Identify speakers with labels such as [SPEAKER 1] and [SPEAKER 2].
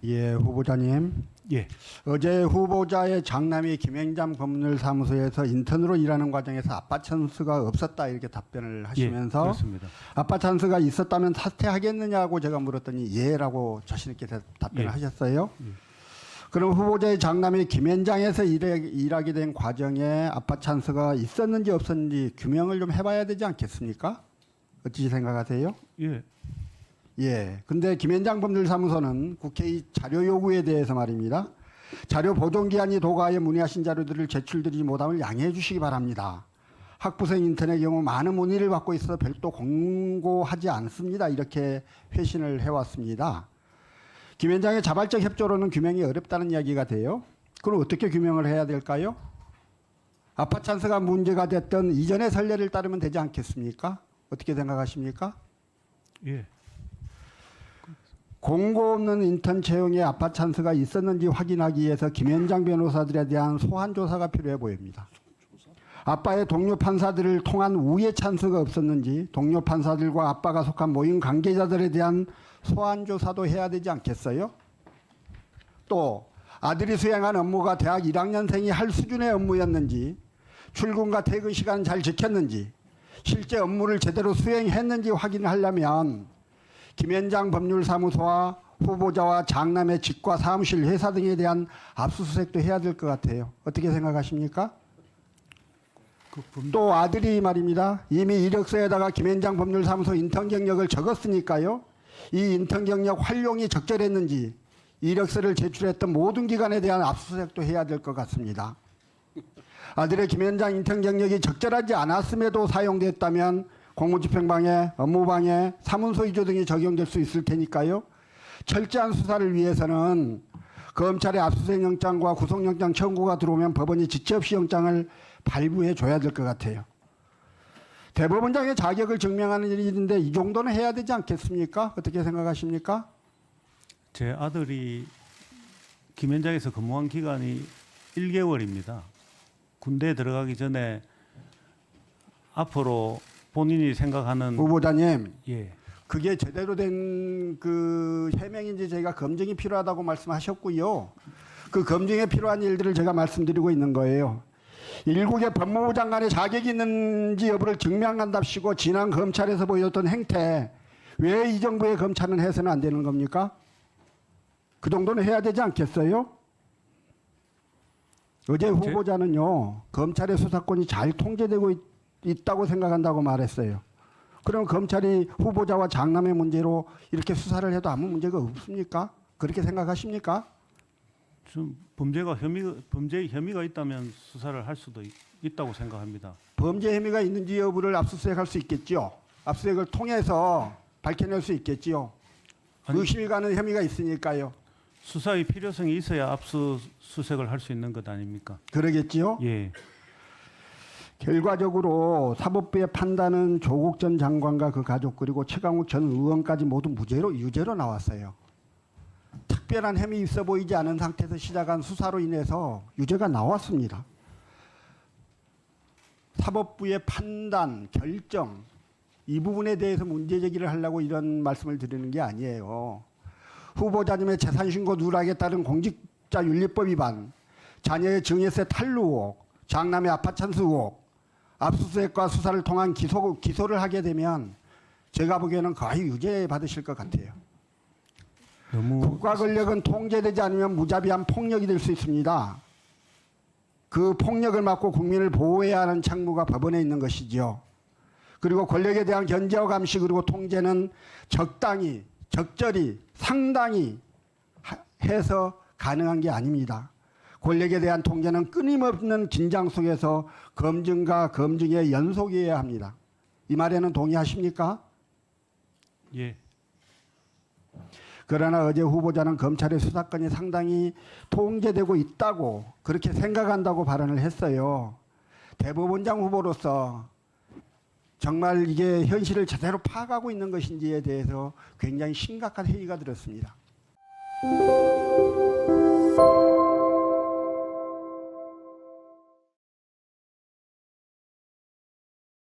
[SPEAKER 1] 예, 후보자님.
[SPEAKER 2] 예,
[SPEAKER 1] 어제 후보자의 장남이 김행장 법률사무소에서 인턴으로 일하는 과정에서 아빠 찬스가 없었다 이렇게 답변을
[SPEAKER 2] 예,
[SPEAKER 1] 하시면서
[SPEAKER 2] 그렇습니다.
[SPEAKER 1] 아빠 찬스가 있었다면 사퇴하겠느냐고 제가 물었더니 예라고 자신 있게 답변을
[SPEAKER 2] 예.
[SPEAKER 1] 하셨어요.
[SPEAKER 2] 예.
[SPEAKER 1] 그럼 후보자의 장남이 김현장에서 일하게 된 과정에 아빠 찬스가 있었는지 없었는지 규명을 좀 해봐야 되지 않겠습니까? 어찌 생각하세요?
[SPEAKER 2] 예,
[SPEAKER 1] 예. 근데 김현장 법률사무소는 국회의 자료 요구에 대해서 말입니다. 자료 보존기한이 도가에 문의하신 자료들을 제출드리지 못함을 양해해 주시기 바랍니다. 학부생 인턴의 경우 많은 문의를 받고 있어서 별도 공고하지 않습니다. 이렇게 회신을 해왔습니다. 김현장의 자발적 협조로는 규명이 어렵다는 이야기가 돼요. 그럼 어떻게 규명을 해야 될까요? 아빠 찬스가 문제가 됐던 이전의 선례를 따르면 되지 않겠습니까? 어떻게 생각하십니까?
[SPEAKER 2] 예,
[SPEAKER 1] 공고 없는 인턴 채용에 아빠 찬스가 있었는지 확인하기 위해서 김현장 변호사들에 대한 소환 조사가 필요해 보입니다. 아빠의 동료 판사들을 통한 우회 찬스가 없었는지 동료 판사들과 아빠가 속한 모임 관계자들에 대한 소환 조사도 해야 되지 않겠어요? 또 아들이 수행한 업무가 대학 1학년생이 할 수준의 업무였는지 출근과 퇴근 시간 잘 지켰는지 실제 업무를 제대로 수행했는지 확인하려면 김현장 법률사무소와 후보자와 장남의 집과 사무실, 회사 등에 대한 압수수색도 해야 될 것 같아요. 어떻게 생각하십니까? 또 아들이 말입니다. 이미 이력서에다가 김현장 법률사무소 인턴 경력을 적었으니까요. 이 인턴 경력 활용이 적절했는지 이력서를 제출했던 모든 기관에 대한 압수수색도 해야 될 것 같습니다. 아들의 김현장 인턴 경력이 적절하지 않았음에도 사용됐다면 공무집행방해, 업무방해, 사문서 위조 등이 적용될 수 있을 테니까요. 철저한 수사를 위해서는 검찰의 압수수색 영장과 구속영장 청구가 들어오면 법원이 지체 없이 영장을 발부해 줘야 될 것 같아요. 대법원장의 자격을 증명하는 일인데 이 정도는 해야 되지 않겠습니까? 어떻게 생각하십니까?
[SPEAKER 2] 제 아들이 김현장에서 근무한 기간이 1개월입니다. 군대에 들어가기 전에 앞으로 본인이 생각하는
[SPEAKER 1] 후보자님,
[SPEAKER 2] 예,
[SPEAKER 1] 그게 제대로 된 그 해명인지 저희가 검증이 필요하다고 말씀하셨고요. 그 검증에 필요한 일들을 제가 말씀드리고 있는 거예요. 일국의 법무부 장관의 자격이 있는지 여부를 증명한답시고 지난 검찰에서 보였던 행태 왜 이 정부의 검찰은 해서는 안 되는 겁니까? 그 정도는 해야 되지 않겠어요? 어제 후보자는요. 검찰의 수사권이 잘 통제되고 있다고 생각한다고 말했어요. 그럼 검찰이 후보자와 장남의 문제로 이렇게 수사를 해도 아무 문제가 없습니까? 그렇게 생각하십니까?
[SPEAKER 2] 좀 범죄의 혐의가 있다면 수사를 할 수도 있다고 생각합니다.
[SPEAKER 1] 범죄 혐의가 있는지 여부를 압수수색할 수 있겠지요. 압수수색을 통해서 밝혀낼 수 있겠지요. 의심이 가는 혐의가 있으니까요.
[SPEAKER 2] 수사의 필요성이 있어야 압수수색을 할 수 있는 것 아닙니까?
[SPEAKER 1] 그러겠지요.
[SPEAKER 2] 예,
[SPEAKER 1] 결과적으로 사법부의 판단은 조국 전 장관과 그 가족 그리고 최강욱 전 의원까지 모두 유죄로 나왔어요. 특별한 혐의 있어 보이지 않은 상태에서 시작한 수사로 인해서 유죄가 나왔습니다. 사법부의 판단, 결정 이 부분에 대해서 문제 제기를 하려고 이런 말씀을 드리는 게 아니에요. 후보자님의 재산신고 누락에 따른 공직자윤리법 위반, 자녀의 증여세 탈루 의혹, 장남의 아빠 찬스 의혹, 압수수색과 수사를 통한 기소를 하게 되면 제가 보기에는 거의 유죄 받으실 것 같아요. 국가 권력은 통제되지 않으면 무자비한 폭력이 될 수 있습니다. 그 폭력을 막고 국민을 보호해야 하는 책무가 법원에 있는 것이죠. 그리고 권력에 대한 견제와 감시 그리고 통제는 적당히, 적절히, 상당히 해서 가능한 게 아닙니다. 권력에 대한 통제는 끊임없는 긴장 속에서 검증과 검증의 연속이어야 합니다. 이 말에는 동의하십니까?
[SPEAKER 2] 예.
[SPEAKER 1] 그러나 어제 후보자는 검찰의 수사권이 상당히 통제되고 있다고 그렇게 생각한다고 발언을 했어요. 대법원장 후보로서 정말 이게 현실을 제대로 파악하고 있는 것인지에 대해서 굉장히 심각한 회의가 들었습니다.